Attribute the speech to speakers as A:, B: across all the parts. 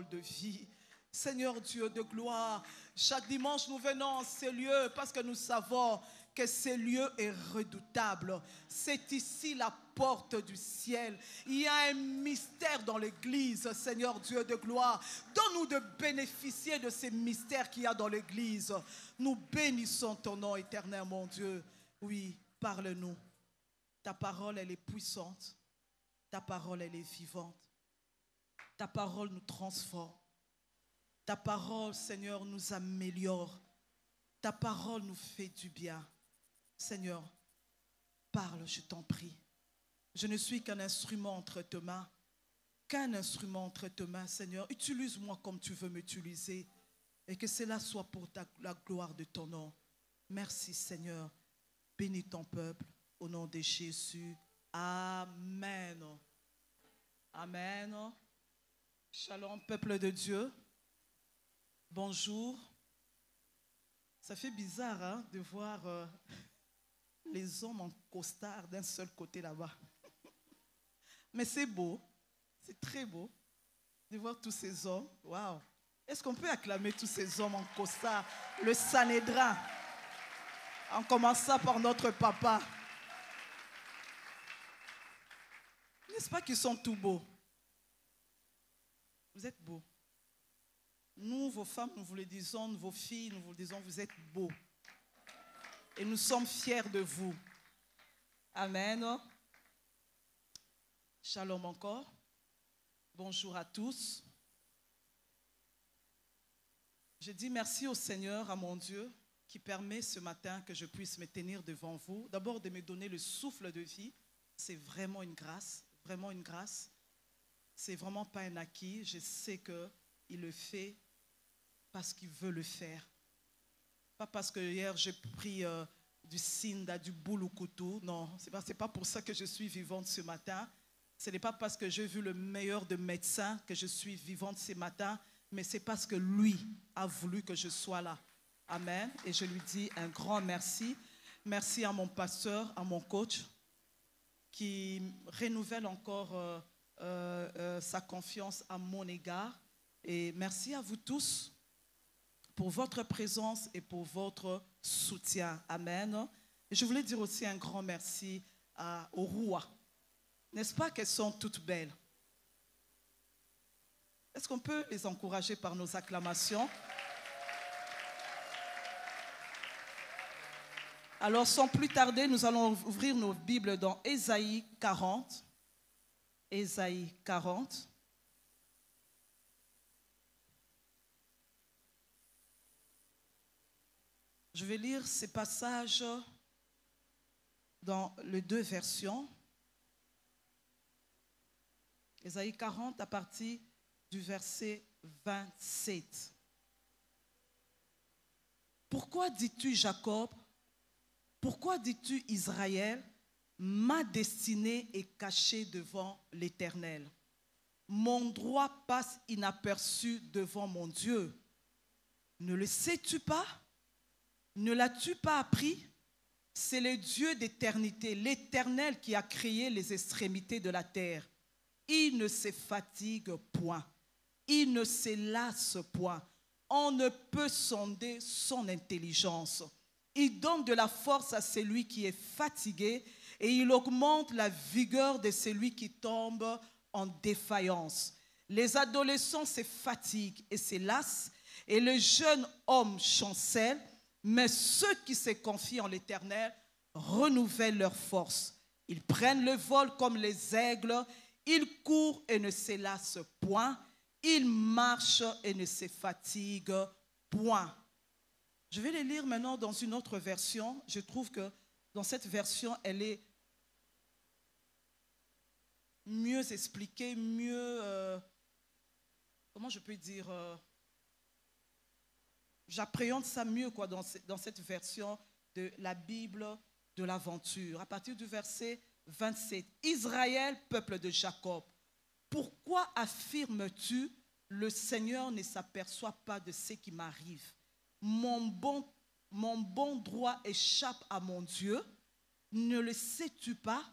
A: parole de vie. Seigneur Dieu de gloire, chaque dimanche nous venons en ces lieux parce que nous savons que ce lieu est redoutable. C'est ici la porte du ciel. Il y a un mystère dans l'église, Seigneur Dieu de gloire. Donne-nous de bénéficier de ces mystères qu'il y a dans l'église. Nous bénissons ton nom éternel, mon Dieu. Oui, parle-nous. Ta parole, elle est puissante. Ta parole, elle est vivante. Ta parole nous transforme. Ta parole, Seigneur, nous améliore. Ta parole nous fait du bien. Seigneur, parle, je t'en prie. Je ne suis qu'un instrument entre tes mains. Qu'un instrument entre tes mains, Seigneur. Utilise-moi comme tu veux m'utiliser. Et que cela soit pour la gloire de ton nom. Merci, Seigneur. Bénis ton peuple. Au nom de Jésus. Amen. Amen. Shalom, peuple de Dieu. Bonjour. Ça fait bizarre hein, de voir les hommes en costard d'un seul côté là-bas. Mais c'est beau. C'est très beau de voir tous ces hommes. Waouh. Est-ce qu'on peut acclamer tous ces hommes en costard? Le Sanhédrin. En commençant par notre papa. N'est-ce pas qu'ils sont tout beaux? Vous êtes beaux. Nous, vos femmes, nous vous le disons, vos filles, nous vous le disons, vous êtes beaux. Et nous sommes fiers de vous. Amen. Shalom encore. Bonjour à tous. Je dis merci au Seigneur, à mon Dieu, qui permet ce matin que je puisse me tenir devant vous. D'abord de me donner le souffle de vie. C'est vraiment une grâce, vraiment une grâce. C'est vraiment pas un acquis. Je sais qu'il le fait parce qu'il veut le faire. Pas parce que hier j'ai pris du Sinda, du Boulou-Koutou. Non, c'est pas pour ça que je suis vivante ce matin. Ce n'est pas parce que j'ai vu le meilleur de médecins que je suis vivante ce matin, mais c'est parce que lui a voulu que je sois là. Amen. Et je lui dis un grand merci. Merci à mon pasteur, à mon coach, qui renouvelle encore sa confiance à mon égard. Et merci à vous tous pour votre présence et pour votre soutien. Amen. Et je voulais dire aussi un grand merci aux rouas. N'est-ce pas qu'elles sont toutes belles? Est-ce qu'on peut les encourager par nos acclamations? Alors, sans plus tarder, nous allons ouvrir nos Bibles dans Ésaïe 40. Ésaïe 40. Je vais lire ces passages dans les deux versions. Ésaïe 40 à partir du verset 27. Pourquoi dis-tu Jacob? Pourquoi dis-tu Israël? Ma destinée est cachée devant l'Éternel. Mon droit passe inaperçu devant mon Dieu. Ne le sais-tu pas? Ne l'as-tu pas appris? C'est le Dieu d'éternité, l'Éternel qui a créé les extrémités de la terre. Il ne se fatigue point. Il ne se lasse point. On ne peut sonder son intelligence. Il donne de la force à celui qui est fatigué et il augmente la vigueur de celui qui tombe en défaillance. Les adolescents se fatiguent et se lassent et les jeunes hommes chancellent, mais ceux qui se confient en l'Éternel renouvellent leur force. Ils prennent le vol comme les aigles, ils courent et ne se lassent point, ils marchent et ne se fatiguent point. Je vais les lire maintenant dans une autre version. Je trouve que dans cette version, elle est mieux expliquée, mieux... comment je peux dire j'appréhende ça mieux quoi, dans cette version de la Bible de l'aventure. À partir du verset 27. Israël, peuple de Jacob, pourquoi affirmes-tu le Seigneur ne s'aperçoit pas de ce qui m'arrive? Mon bon droit échappe à mon Dieu. Ne le sais-tu pas?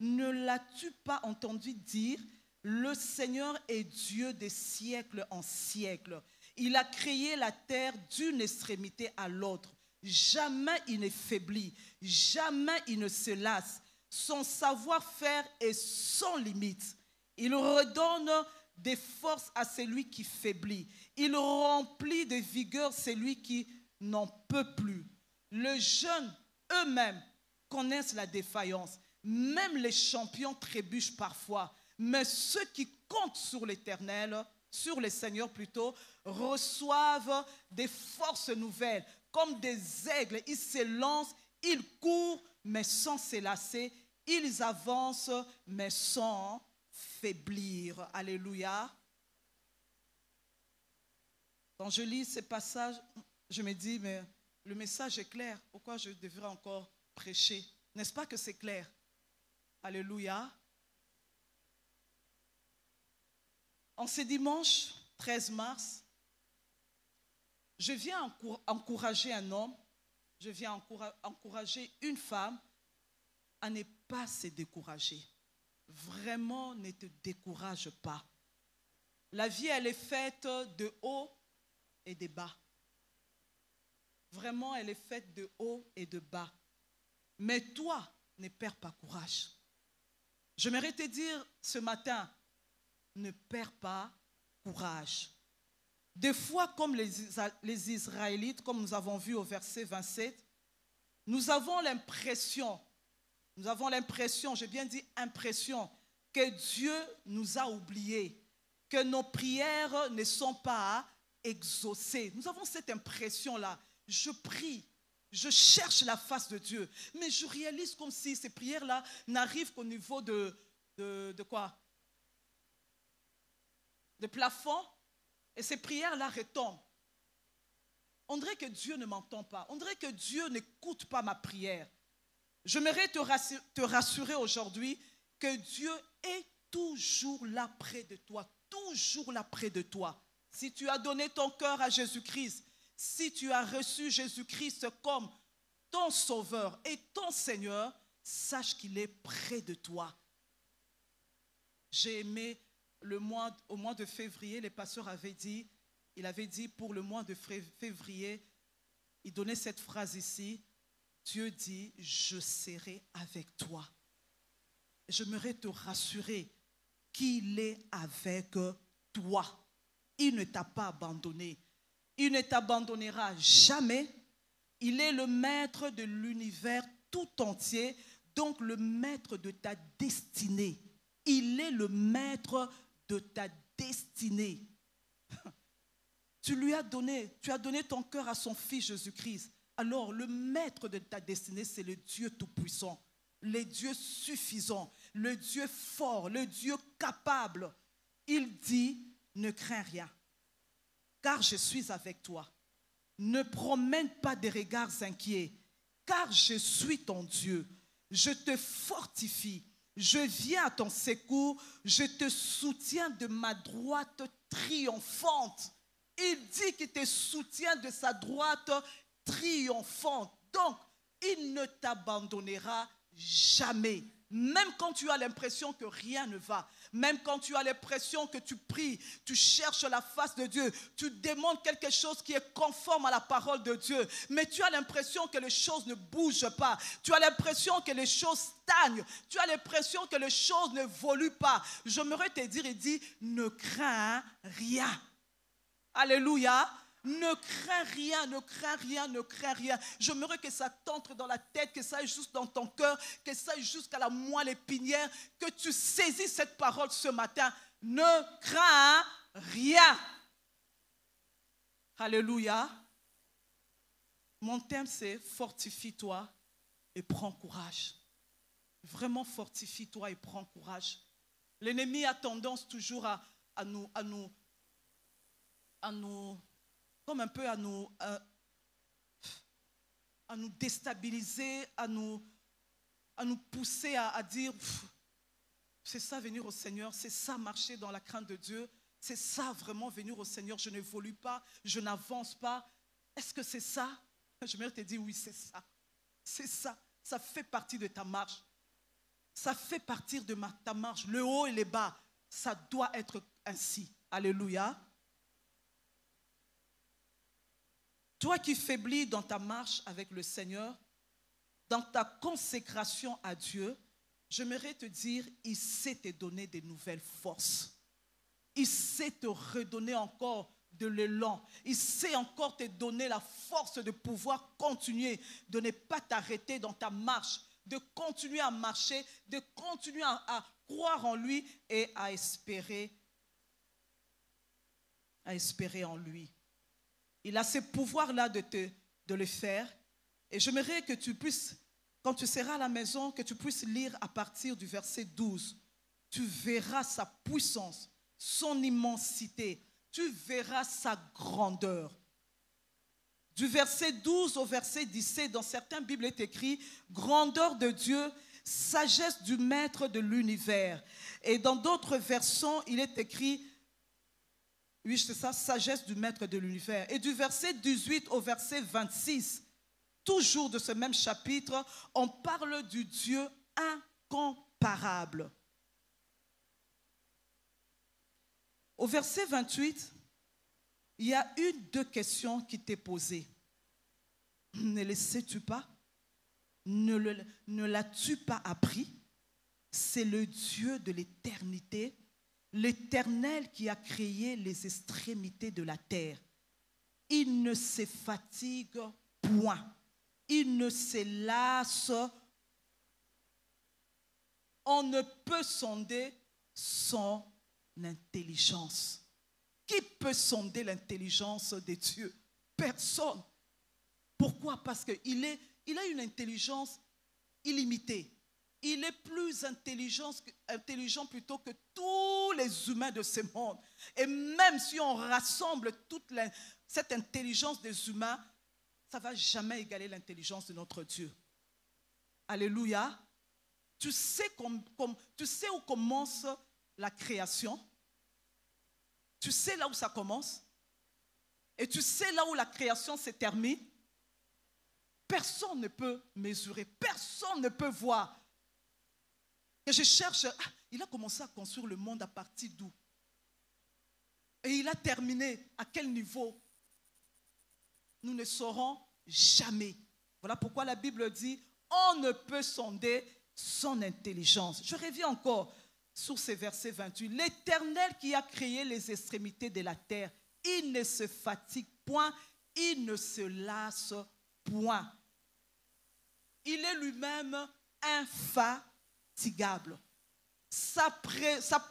A: Ne l'as-tu pas entendu dire? Le Seigneur est Dieu des siècles en siècles. Il a créé la terre d'une extrémité à l'autre. Jamais il ne faiblit, jamais il ne se lasse. Son savoir-faire est sans limite. Il redonne des forces à celui qui faiblit. Il remplit de vigueur celui qui n'en peut plus. Les jeunes eux-mêmes connaissent la défaillance. Même les champions trébuchent parfois. Mais ceux qui comptent sur l'Éternel, sur le Seigneur plutôt, reçoivent des forces nouvelles. Comme des aigles, ils s'élancent, ils courent, mais sans se lasser. Ils avancent, mais sans faiblir. Alléluia. Quand je lis ces passages, je me dis, mais le message est clair. Pourquoi je devrais encore prêcher? N'est-ce pas que c'est clair? Alléluia. En ce dimanche 13 mars, je viens encourager un homme, je viens encourager une femme à ne pas se décourager. Vraiment, ne te décourage pas. La vie, elle est faite de haut et de bas. Vraiment, elle est faite de haut et de bas. Mais toi, ne perds pas courage. J'aimerais te dire ce matin, ne perds pas courage. Des fois, comme les Israélites, comme nous avons vu au verset 27, nous avons l'impression, j'ai bien dit impression, que Dieu nous a oubliés, que nos prières ne sont pas exaucées. Nous avons cette impression-là. Je prie, je cherche la face de Dieu, mais je réalise comme si ces prières-là n'arrivent qu'au niveau de quoi? De plafond, et ces prières-là retombent. On dirait que Dieu ne m'entend pas. On dirait que Dieu n'écoute pas ma prière. J'aimerais te rassurer aujourd'hui que Dieu est toujours là près de toi. Toujours là près de toi. Si tu as donné ton cœur à Jésus-Christ, si tu as reçu Jésus-Christ comme ton Sauveur et ton Seigneur, sache qu'il est près de toi. J'ai aimé au mois de février, les pasteurs avaient dit, il avait dit pour le mois de février, il donnait cette phrase ici, Dieu dit, je serai avec toi. J'aimerais te rassurer qu'il est avec toi. Il ne t'a pas abandonné. Il ne t'abandonnera jamais. Il est le maître de l'univers tout entier, donc le maître de ta destinée. Il est le maître de ta destinée. Tu as donné ton cœur à son Fils Jésus-Christ. Alors, le maître de ta destinée, c'est le Dieu Tout-Puissant, le Dieu suffisant, le Dieu fort, le Dieu capable. Il dit, ne crains rien, car je suis avec toi. Ne promène pas des regards inquiets, car je suis ton Dieu. Je te fortifie. Je viens à ton secours, je te soutiens de ma droite triomphante. Il dit qu'il te soutient de sa droite triomphante. Donc, il ne t'abandonnera jamais. Même quand tu as l'impression que rien ne va, même quand tu as l'impression que tu pries, tu cherches la face de Dieu, tu demandes quelque chose qui est conforme à la parole de Dieu, mais tu as l'impression que les choses ne bougent pas, tu as l'impression que les choses stagnent, tu as l'impression que les choses n'évoluent pas. J'aimerais te dire, il dit, ne crains rien. Alléluia. Ne crains rien, ne crains rien, ne crains rien. J'aimerais que ça t'entre dans la tête, que ça aille juste dans ton cœur, que ça aille jusqu'à la moelle épinière, que tu saisisses cette parole ce matin. Ne crains rien. Alléluia. Mon thème c'est fortifie-toi et prends courage. Vraiment fortifie-toi et prends courage. L'ennemi a tendance toujours à nous comme un peu à nous déstabiliser, à nous pousser à dire c'est ça venir au Seigneur, c'est ça marcher dans la crainte de Dieu, c'est ça vraiment venir au Seigneur, je n'évolue pas, je n'avance pas. Est-ce que c'est ça? J'aimerais te dire oui, c'est ça. C'est ça. Ça fait partie de ta marche. Ça fait partie de ta marche, le haut et le bas. ça doit être ainsi. Alléluia. Toi qui faiblis dans ta marche avec le Seigneur, dans ta consécration à Dieu, j'aimerais te dire, il sait te donner des nouvelles forces. Il sait te redonner encore de l'élan. Il sait encore te donner la force de pouvoir continuer, de ne pas t'arrêter dans ta marche, de continuer à marcher, de continuer à croire en lui et à espérer en lui. Il a ce pouvoir-là de le faire. Et j'aimerais que tu puisses, quand tu seras à la maison, que tu puisses lire à partir du verset 12. Tu verras sa puissance, son immensité. Tu verras sa grandeur. Du verset 12 au verset 17, dans certaines Bibles est écrit « Grandeur de Dieu, sagesse du maître de l'univers ». Et dans d'autres versions, il est écrit « Oui, c'est ça, sagesse du maître de l'univers ». Et du verset 18 au verset 26, toujours de ce même chapitre, on parle du Dieu incomparable. Au verset 28, il y a deux questions qui t'est posées. Ne le sais-tu pas? Ne l'as-tu pas appris? C'est le Dieu de l'éternité, l'Éternel qui a créé les extrémités de la terre. Il ne se fatigue point. Il ne se lasse. On ne peut sonder son intelligence. Qui peut sonder l'intelligence de Dieu? Personne. Pourquoi? Parce qu'il a une intelligence illimitée. Il est plus intelligent plutôt que tous les humains de ce monde. Et même si on rassemble toute cette intelligence des humains, ça ne va jamais égaler l'intelligence de notre Dieu. Alléluia. Tu sais où commence la création? Tu sais là où ça commence? Et tu sais là où la création se termine? Personne ne peut mesurer, personne ne peut voir. Et je cherche, il a commencé à construire le monde à partir d'où? Et il a terminé à quel niveau? Nous ne saurons jamais. Voilà pourquoi la Bible dit, on ne peut sonder son intelligence. Je reviens encore sur ces versets 28. L'Éternel qui a créé les extrémités de la terre, il ne se fatigue point, il ne se lasse point. Il est lui-même infatigable. Sa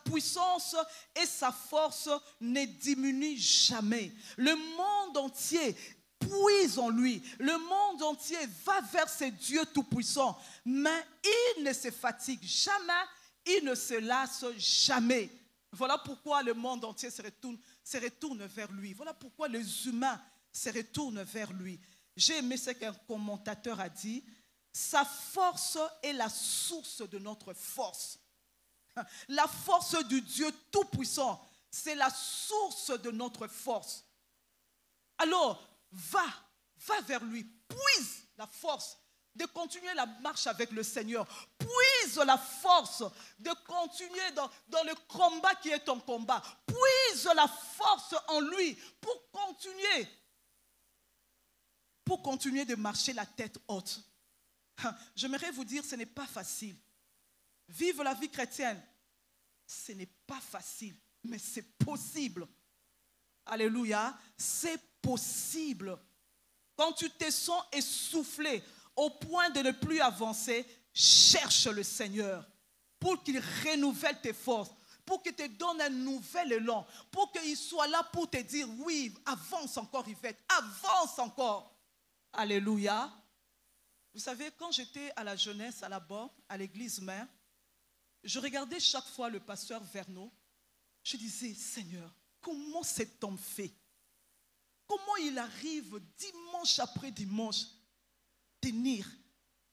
A: puissance et sa force ne diminuent jamais. Le monde entier puise en lui. Le monde entier va vers ce Dieu tout-puissant. Mais il ne se fatigue jamais. Il ne se lasse jamais. Voilà pourquoi le monde entier se retourne vers lui. Voilà pourquoi les humains se retournent vers lui. J'ai aimé ce qu'un commentateur a dit. Sa force est la source de notre force. La force du Dieu tout-puissant, c'est la source de notre force. Alors, va vers lui. Puise la force de continuer la marche avec le Seigneur. Puise la force de continuer dans le combat qui est ton combat. Puise la force en lui pour continuer de marcher la tête haute. J'aimerais vous dire, ce n'est pas facile. Vivre la vie chrétienne, ce n'est pas facile, mais c'est possible. Alléluia, c'est possible. Quand tu te sens essoufflé, au point de ne plus avancer, cherche le Seigneur pour qu'il renouvelle tes forces, pour qu'il te donne un nouvel élan, pour qu'il soit là pour te dire, oui, avance encore Yvette, avance encore. Alléluia. Vous savez, quand j'étais à la jeunesse, à la borne, à l'église mère, je regardais chaque fois le pasteur Verneau. Je disais, Seigneur, comment cet homme fait? Comment il arrive dimanche après dimanche tenir,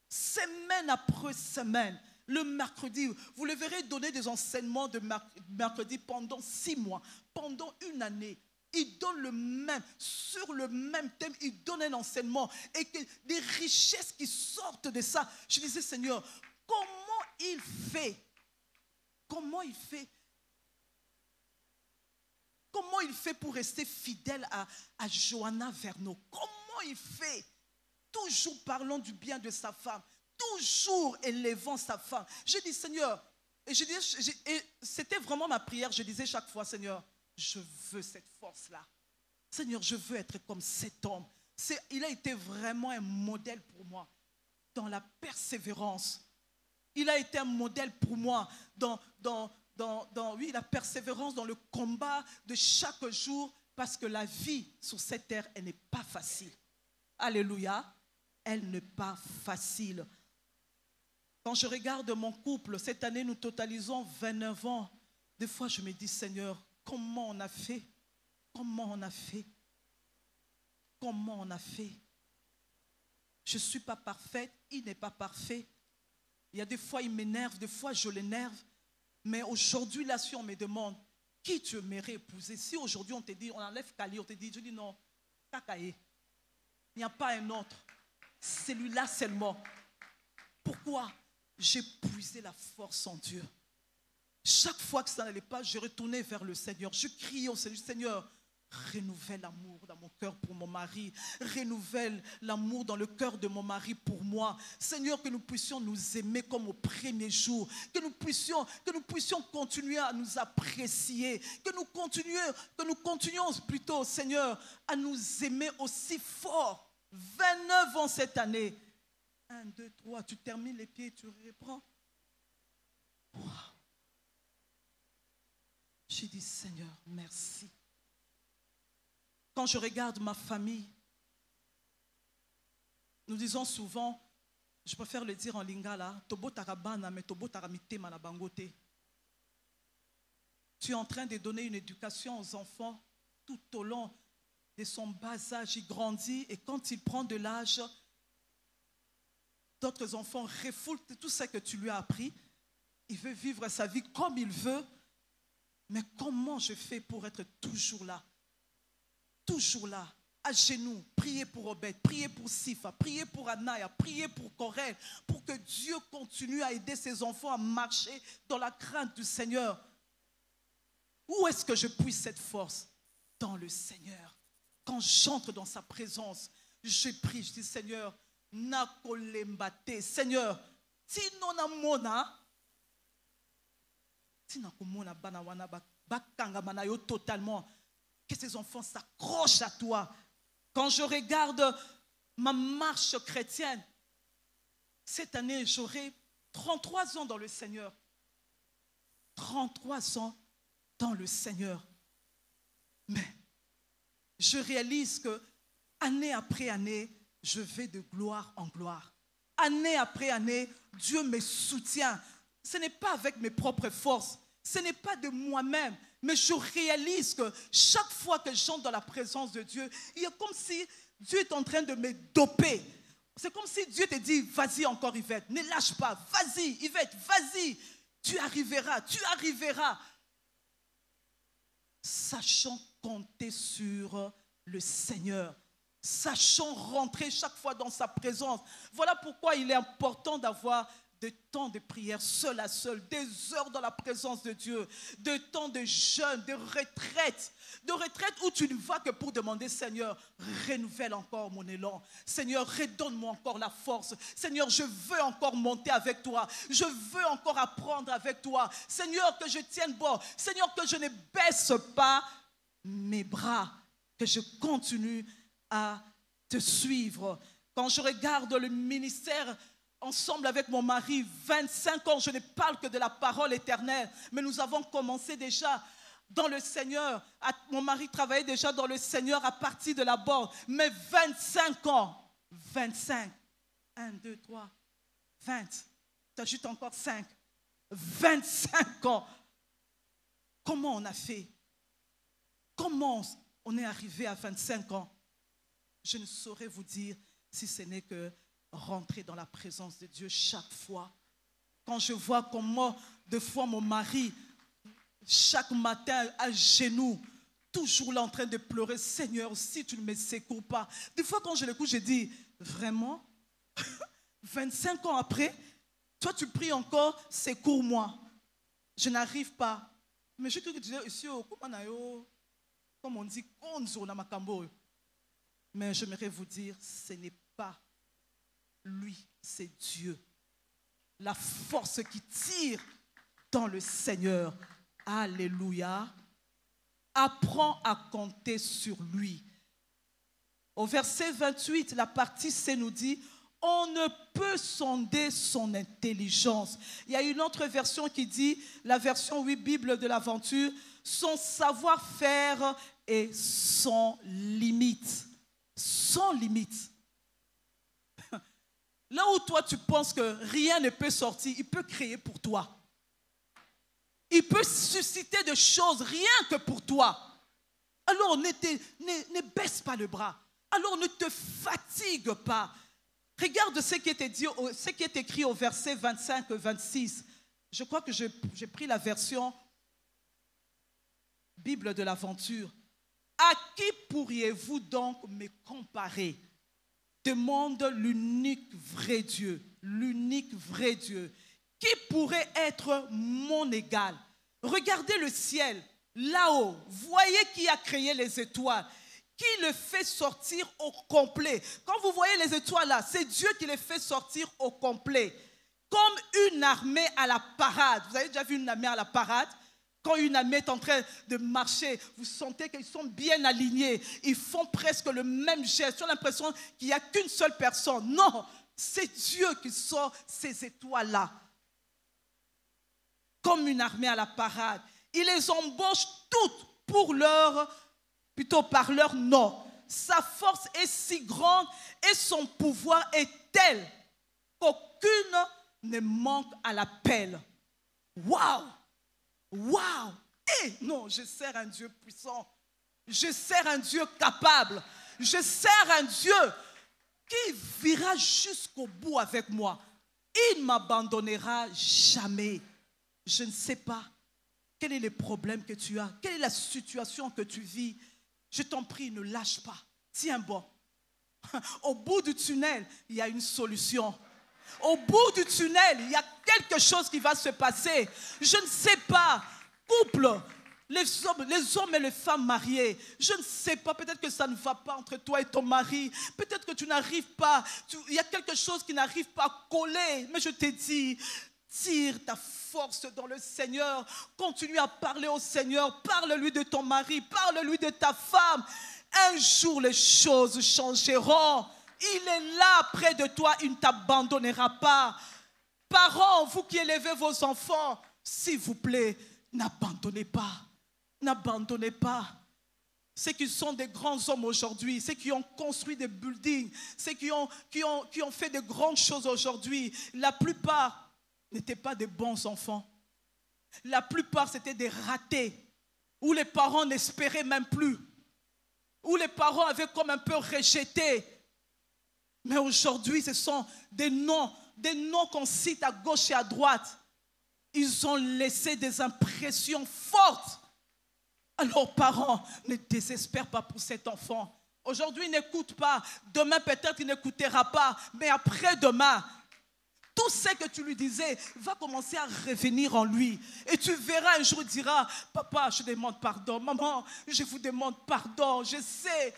A: semaine après semaine, le mercredi, vous le verrez donner des enseignements de mercredi pendant 6 mois, pendant 1 année. Il donne sur le même thème, il donne un enseignement et que des richesses qui sortent de ça. Je disais, Seigneur, comment il fait? Comment il fait? Comment il fait pour rester fidèle à Joanna Verneau? Comment il fait? Toujours parlant du bien de sa femme, toujours élevant sa femme. Je dis, Seigneur, et c'était vraiment ma prière, je disais chaque fois, Seigneur, je veux cette force-là. Seigneur, je veux être comme cet homme. Il a été vraiment un modèle pour moi dans la persévérance. Il a été un modèle pour moi dans la persévérance, dans le combat de chaque jour, parce que la vie sur cette terre, elle n'est pas facile. Alléluia, elle n'est pas facile. Quand je regarde mon couple, cette année, nous totalisons 29 ans. Des fois, je me dis, Seigneur, comment on a fait? Comment on a fait? Comment on a fait? Je ne suis pas parfaite, il n'est pas parfait. Il y a des fois, il m'énerve, des fois, je l'énerve. Mais aujourd'hui, là, si on me demande qui tu aimerais épouser, si aujourd'hui on te dit, on enlève Kali, on te dit, je dis non, Kakaye. Il n'y a pas un autre. Celui-là seulement. Pourquoi? J'ai puisé la force en Dieu. Chaque fois que ça n'allait pas, je retournais vers le Seigneur. Je criais au Seigneur, Seigneur, renouvelle l'amour dans mon cœur pour mon mari. Renouvelle l'amour dans le cœur de mon mari pour moi. Seigneur, que nous puissions nous aimer comme au premier jour. Que nous puissions continuer à nous apprécier. Que nous continuions plutôt, Seigneur, à nous aimer aussi fort. 29 ans cette année. 1, 2, 3, tu termines les pieds, tu reprends. Wow. J'ai dit, Seigneur, merci. Quand je regarde ma famille, nous disons souvent, je préfère le dire en lingala, tobo tarabana, mais tobo taramite manabangote. Tu es en train de donner une éducation aux enfants tout au long de son bas âge. Il grandit et quand il prend de l'âge, d'autres enfants refoulent tout ce que tu lui as appris. Il veut vivre sa vie comme il veut. Mais comment je fais pour être toujours là? Toujours là, à genoux, prier pour Obed, prier pour Sifa, prier pour Anaya, prier pour Corel, pour que Dieu continue à aider ses enfants à marcher dans la crainte du Seigneur. Où est-ce que je puise cette force? Dans le Seigneur. Quand j'entre dans sa présence, je prie, je dis, Seigneur, nakolembate, Seigneur, tinona mona, tinakomona banawana bakanga manayo totalement. Que ces enfants s'accrochent à toi. Quand je regarde ma marche chrétienne, cette année, j'aurai 33 ans dans le Seigneur. 33 ans dans le Seigneur. Mais je réalise que année après année, je vais de gloire en gloire. Année après année, Dieu me soutient. Ce n'est pas avec mes propres forces. Ce n'est pas de moi-même. Mais je réalise que chaque fois que j'entre dans la présence de Dieu, il y a comme si Dieu est en train de me doper. C'est comme si Dieu te dit, vas-y encore Yvette, ne lâche pas, vas-y Yvette, vas-y, tu arriveras, tu arriveras. Sachant compter sur le Seigneur, sachant rentrer chaque fois dans sa présence. Voilà pourquoi il est important d'avoir de temps de prière seul à seul, des heures dans la présence de Dieu, de temps de jeûne, de retraite où tu ne vas que pour demander, Seigneur, renouvelle encore mon élan. Seigneur, redonne-moi encore la force. Seigneur, je veux encore monter avec toi. Je veux encore apprendre avec toi. Seigneur, que je tienne bon. Seigneur, que je ne baisse pas mes bras, que je continue à te suivre. Quand je regarde le ministère ensemble avec mon mari, 25 ans, je ne parle que de la parole éternelle, mais nous avons commencé déjà dans le Seigneur. Mon mari travaillait déjà dans le Seigneur à partir de la borne, mais 25 ans, 25, 1, 2, 3, 20, tu ajoutes encore 5, 25 ans. Comment on a fait? Comment on est arrivé à 25 ans? Je ne saurais vous dire si ce n'est que rentrer dans la présence de Dieu chaque fois. Quand je vois comment, des fois, mon mari, chaque matin, à genoux, toujours là en train de pleurer, Seigneur, si tu ne me secours pas. Des fois, quand je l'écoute, je dis, vraiment? 25 ans après, toi, tu pries encore, secours-moi. Je n'arrive pas. Mais je te dis, ici, comme on dit, konzo na makambo. Mais j'aimerais vous dire, ce n'est pas lui, c'est Dieu. La force qui tire dans le Seigneur. Alléluia. Apprends à compter sur lui. Au verset 28, la partie C nous dit, on ne peut sonder son intelligence. Il y a une autre version qui dit, la version 8 Bible de l'aventure, son savoir-faire est sans limite. Sans limite. Là où toi tu penses que rien ne peut sortir, il peut créer pour toi. Il peut susciter des choses rien que pour toi. Alors ne baisse pas le bras. Alors ne te fatigue pas. Regarde ce qui est écrit au verset 25-26. Je crois que j'ai pris la version Bible de l'aventure. À qui pourriez-vous donc me comparer? Demande l'unique vrai Dieu. L'unique vrai Dieu. Qui pourrait être mon égal? Regardez le ciel, là-haut. Voyez qui a créé les étoiles. Qui le fait sortir au complet. Quand vous voyez les étoiles là, c'est Dieu qui les fait sortir au complet. Comme une armée à la parade. Vous avez déjà vu une armée à la parade? Quand une armée est en train de marcher, vous sentez qu'ils sont bien alignés. Ils font presque le même geste. J'ai l'impression qu'il n'y a qu'une seule personne. Non, c'est Dieu qui sort ces étoiles-là. Comme une armée à la parade. Il les embauche toutes par leur nom. Sa force est si grande et son pouvoir est tel qu'aucune ne manque à l'appel. Waouh! Waouh! Non, je sers un Dieu puissant. Je sers un Dieu capable. Je sers un Dieu qui vira jusqu'au bout avec moi. Il ne m'abandonnera jamais. Je ne sais pas quel est le problème que tu as, quelle est la situation que tu vis. Je t'en prie, ne lâche pas. Tiens bon. Au bout du tunnel, il y a une solution. Au bout du tunnel, il y a quelque chose qui va se passer. Je ne sais pas. Couple, les hommes et les femmes mariés, je ne sais pas, peut-être que ça ne va pas entre toi et ton mari. Peut-être que tu n'arrives pas, il y a quelque chose qui n'arrive pas à coller. Mais je t'ai dit, tire ta force dans le Seigneur. Continue à parler au Seigneur. Parle-lui de ton mari, parle-lui de ta femme. Un jour, les choses changeront. Il est là près de toi, il ne t'abandonnera pas. Parents, vous qui élevez vos enfants, s'il vous plaît, n'abandonnez pas. N'abandonnez pas. Ceux qui sont des grands hommes aujourd'hui, ceux qui ont construit des buildings, ceux qui ont fait de grandes choses aujourd'hui, la plupart n'étaient pas des bons enfants. La plupart, c'était des ratés, où les parents n'espéraient même plus, où les parents avaient comme un peu rejeté. Mais aujourd'hui, ce sont des noms qu'on cite à gauche et à droite. Ils ont laissé des impressions fortes. Alors, parents, ne désespère pas pour cet enfant. Aujourd'hui, il n'écoute pas. Demain, peut-être, il n'écoutera pas. Mais après-demain, tout ce que tu lui disais va commencer à revenir en lui. Et tu verras un jour, il dira, papa, je demande pardon. Maman, je vous demande pardon. Je sais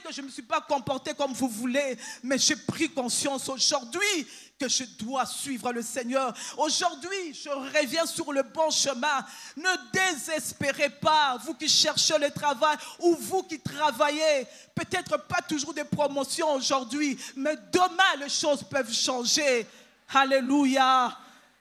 A: que je ne me suis pas comporté comme vous voulez. Mais j'ai pris conscience aujourd'hui que je dois suivre le Seigneur. Aujourd'hui, je reviens sur le bon chemin. Ne désespérez pas, vous qui cherchez le travail ou vous qui travaillez. Peut-être pas toujours des promotions aujourd'hui, mais demain, les choses peuvent changer. Alléluia.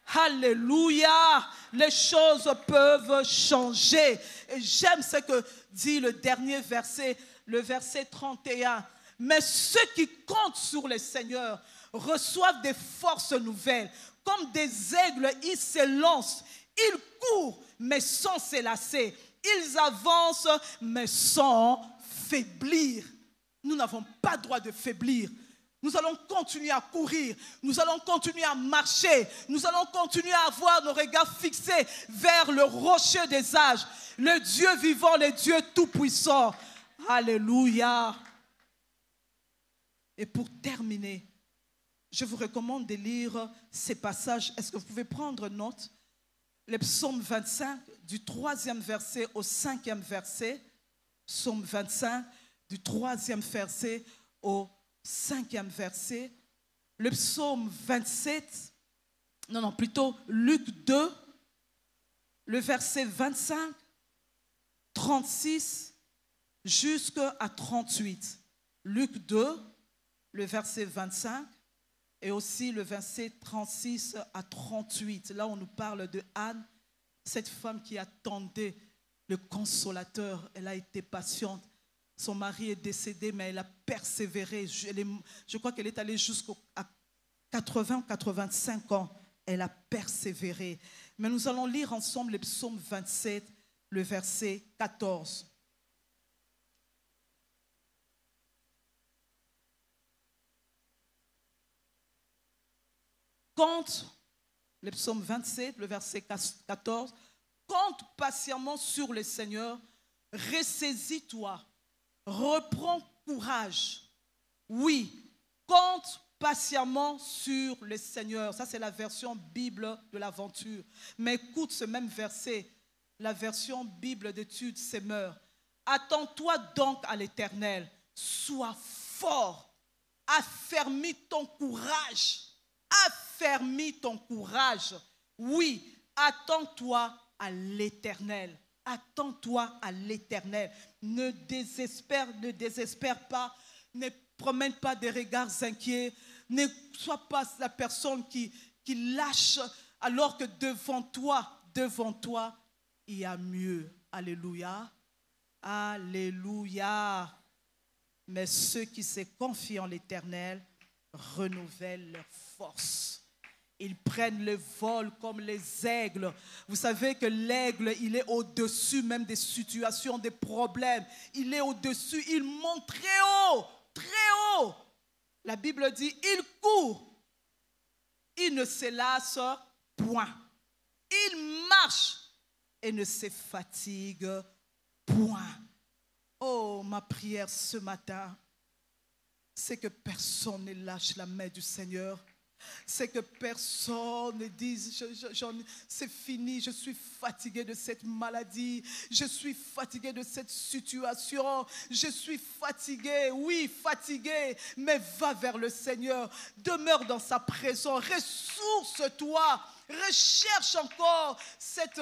A: Alléluia. Les choses peuvent changer. Et j'aime ce que dit le dernier verset, le verset 31. Mais ceux qui comptent sur le Seigneur reçoivent des forces nouvelles. Comme des aigles, ils se lancent. Ils courent, mais sans se lasser. Ils avancent, mais sans faiblir. Nous n'avons pas le droit de faiblir. Nous allons continuer à courir. Nous allons continuer à marcher. Nous allons continuer à avoir nos regards fixés vers le rocher des âges. Le Dieu vivant, le Dieu tout-puissant. Alléluia. Et pour terminer, je vous recommande de lire ces passages. Est-ce que vous pouvez prendre note? Le psaume 25, du 3e verset au 5e verset. Psaume 25, du 3e verset au 5e verset. Le psaume 27, plutôt Luc 2, le verset 25, 36 jusqu'à 38. Luc 2, le verset 25 et aussi le verset 36 à 38. Là, on nous parle de Anne, cette femme qui attendait le consolateur. Elle a été patiente. Son mari est décédé, mais elle a persévéré. Je crois qu'elle est allée jusqu'à 80 ou 85 ans. Elle a persévéré. Mais nous allons lire ensemble le psaume 27, le verset 14. Compte, le psaume 27, le verset 14. Compte patiemment sur le Seigneur, ressaisis-toi, reprends courage. Oui, compte patiemment sur le Seigneur. Ça, c'est la version Bible de l'aventure. Mais écoute ce même verset, la version Bible d'études Semeur. Attends-toi donc à l'Éternel, sois fort, affermis ton courage. Affermis ton courage. Oui, attends-toi à l'Éternel. Attends-toi à l'Éternel. Ne désespère pas. Ne promène pas des regards inquiets. Ne sois pas la personne qui lâche alors que devant toi, il y a mieux. Alléluia. Alléluia. Mais ceux qui se confient en l'Éternel renouvellent leur force. Ils prennent le vol comme les aigles. Vous savez que l'aigle, il est au-dessus même des situations, des problèmes. Il est au-dessus, il monte très haut, très haut. La Bible dit, il court, il ne se lasse point. Il marche et ne se fatigue point. Oh, ma prière ce matin, c'est que personne ne lâche la main du Seigneur. C'est que personne ne dise, c'est fini, je suis fatigué de cette maladie, je suis fatigué de cette situation, je suis fatigué, oui, fatigué, mais va vers le Seigneur, demeure dans sa présence, ressource-toi, recherche encore cet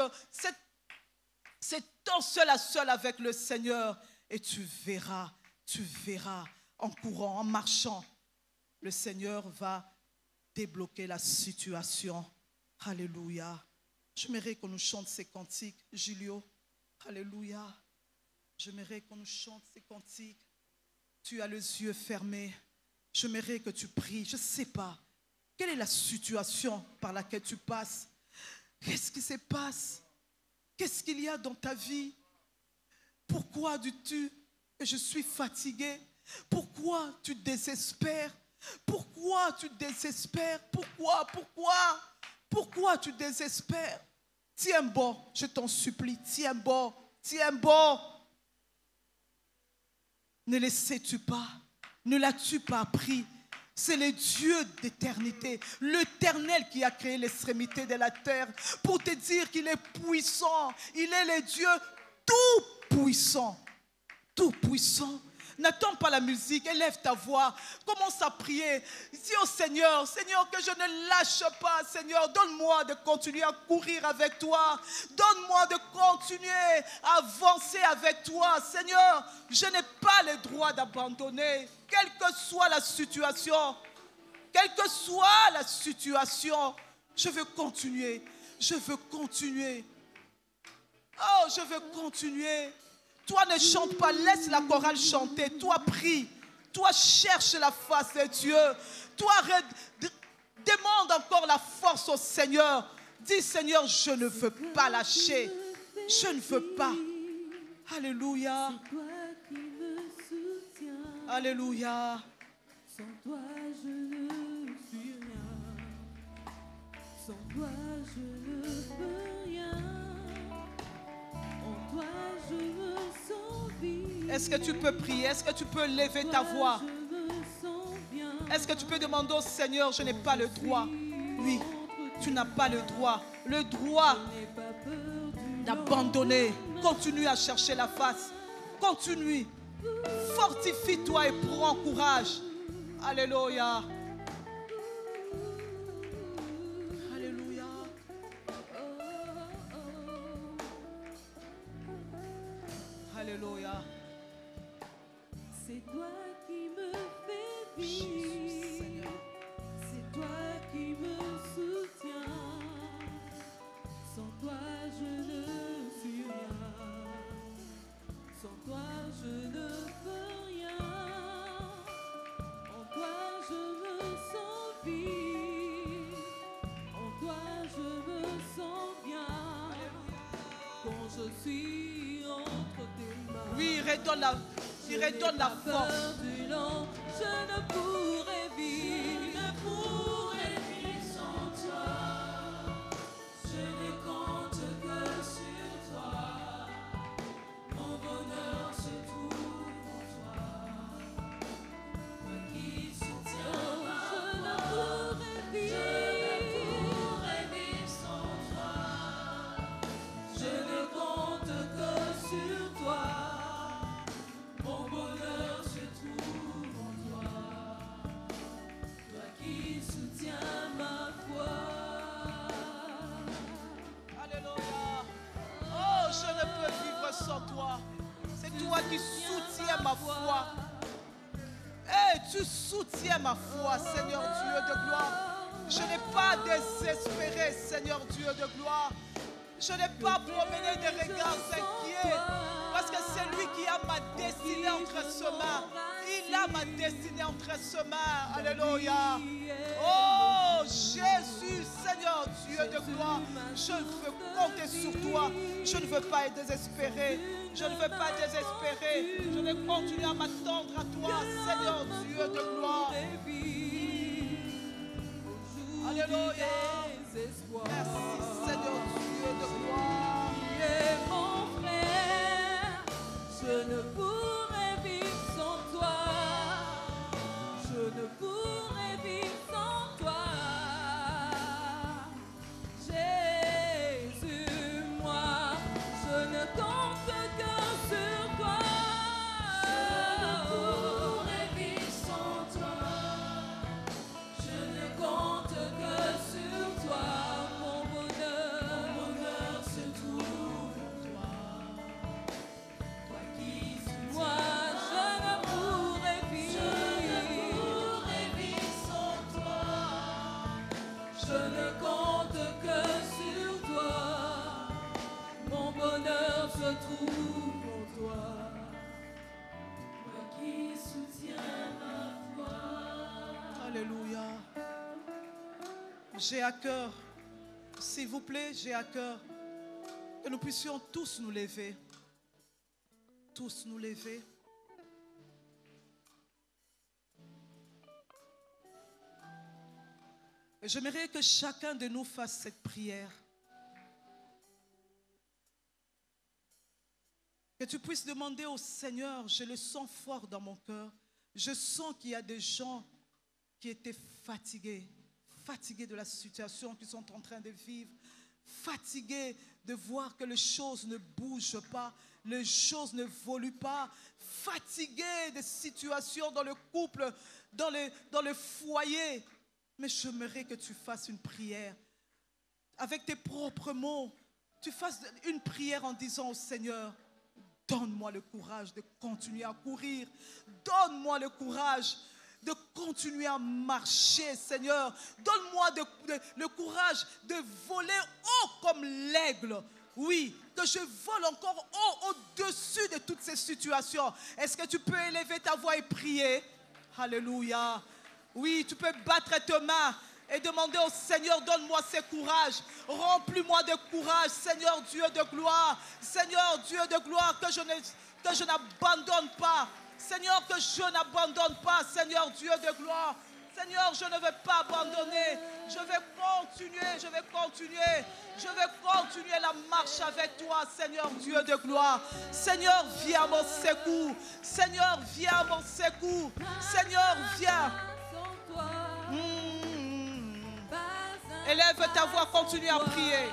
A: temps seul à seul avec le Seigneur et tu verras, en courant, en marchant, le Seigneur va débloquer la situation. Alléluia. J'aimerais qu'on nous chante ces cantiques, Julio. Alléluia. J'aimerais qu'on nous chante ces cantiques. Tu as les yeux fermés. J'aimerais que tu pries. Je ne sais pas. Quelle est la situation par laquelle tu passes? Qu'est-ce qui se passe? Qu'est-ce qu'il y a dans ta vie? Pourquoi dis-tu que je suis fatigué? Pourquoi tu désespères? Pourquoi tu désespères? Pourquoi tu désespères? Tiens bon, je t'en supplie, tiens bon. Ne le sais-tu pas? Ne l'as-tu pas appris? C'est le Dieu d'éternité, l'Éternel qui a créé l'extrémité de la terre pour te dire qu'il est puissant. Il est le Dieu tout puissant. Tout puissant. N'attends pas la musique, élève ta voix, commence à prier. Dis au Seigneur, Seigneur, que je ne lâche pas, Seigneur, donne-moi de continuer à courir avec toi. Donne-moi de continuer à avancer avec toi. Seigneur, je n'ai pas le droit d'abandonner, quelle que soit la situation. Quelle que soit la situation, je veux continuer. Oh, je veux continuer. Toi, ne chante pas, laisse la chorale chanter. Toi, prie. Toi, cherche la face de Dieu. Toi, demande encore la force au Seigneur. Dis, Seigneur, je ne veux pas lâcher. Je ne veux pas. Alléluia. Alléluia.
B: Sans toi, je ne suis rien. Sans toi, je ne peux rien. En toi, je me sens vivre.
A: Est-ce que tu peux prier? Est-ce que tu peux lever ta voix? Est-ce que tu peux demander au Seigneur, je n'ai pas le droit? Oui, tu n'as pas le droit. Le droit d'abandonner. Continue à chercher la face. Continue. Fortifie-toi et prends courage. Alléluia. Alléluia. Alléluia.
B: C'est toi qui me fais vivre. C'est toi qui me soutiens. Sans toi, je ne suis rien. Sans toi, je ne peux rien. En toi, je me sens vivre. En toi, je me sens bien. Quand je suis entre tes mains.
A: Oui, redonne la force.
B: Du long, je ne pourrais vivre, sans toi. Je ne compte que sur toi. Mon bonheur se trouve en toi. Toi qui soutiens ma voix. Je ne pourrais vivre sans toi. Je ne compte que sur toi. Mon bonheur se trouve en toi. Toi qui soutiens ma foi.
A: Alléluia. Oh, je ne peux vivre sans toi. C'est toi qui soutiens ma foi. Eh, tu soutiens ma foi, Seigneur Dieu de gloire. Je n'ai pas désespéré, Seigneur Dieu de gloire. Je n'ai pas promené des regards inquiets. Parce que c'est lui qui a ma destinée entre ses mains. Il a ma destinée entre ses mains. Alléluia. Oh Jésus, Seigneur Dieu de gloire. Je veux compter sur toi. Je ne veux pas être désespéré. Je ne veux pas désespérer. Je vais continuer à m'attendre à toi, Seigneur Dieu de gloire. Alléluia. Merci, Seigneur Dieu de gloire.
B: Mon frère, je ne pourrais vivre sans toi. Je ne pourrais vivre sans toi. Jésus, moi, je ne compte que sur toi. Je ne pourrais vivre sans toi. Je ne compte que sur toi. Mon bonheur se trouve en toi. Toi qui soutiens. Moi, je ne pourrais vivre sans toi. Je ne compte que sur toi. Mon bonheur se trouve en toi. Toi qui soutiens ma foi.
A: Alléluia. J'ai à cœur, s'il vous plaît, j'ai à cœur que nous puissions tous nous lever. Tous nous lever. Et j'aimerais que chacun de nous fasse cette prière. Que tu puisses demander au Seigneur, je le sens fort dans mon cœur. Je sens qu'il y a des gens qui étaient fatigués de la situation qu'ils sont en train de vivre, fatigués de voir que les choses ne bougent pas, les choses ne évoluent pas, fatigués des situations dans le couple, dans le foyer. Mais j'aimerais que tu fasses une prière avec tes propres mots. Tu fasses une prière en disant au Seigneur, donne-moi le courage de continuer à courir. Donne-moi le courage de continuer à marcher, Seigneur. Donne-moi le courage de voler haut comme l'aigle. Oui, que je vole encore haut, au-dessus de toutes ces situations. Est-ce que tu peux élever ta voix et prier? Alléluia. Oui, tu peux battre tes mains et demander au Seigneur, donne-moi ce courage. Remplis-moi de courage, Seigneur Dieu de gloire. Seigneur Dieu de gloire, que je n'abandonne pas. Seigneur, que je n'abandonne pas, Seigneur Dieu de gloire. Seigneur, je ne vais pas abandonner. Je vais continuer la marche avec toi, Seigneur Dieu de gloire. Seigneur, viens à mon secours. Seigneur, viens à mon secours. Seigneur, viens. Élève ta voix, continue à prier.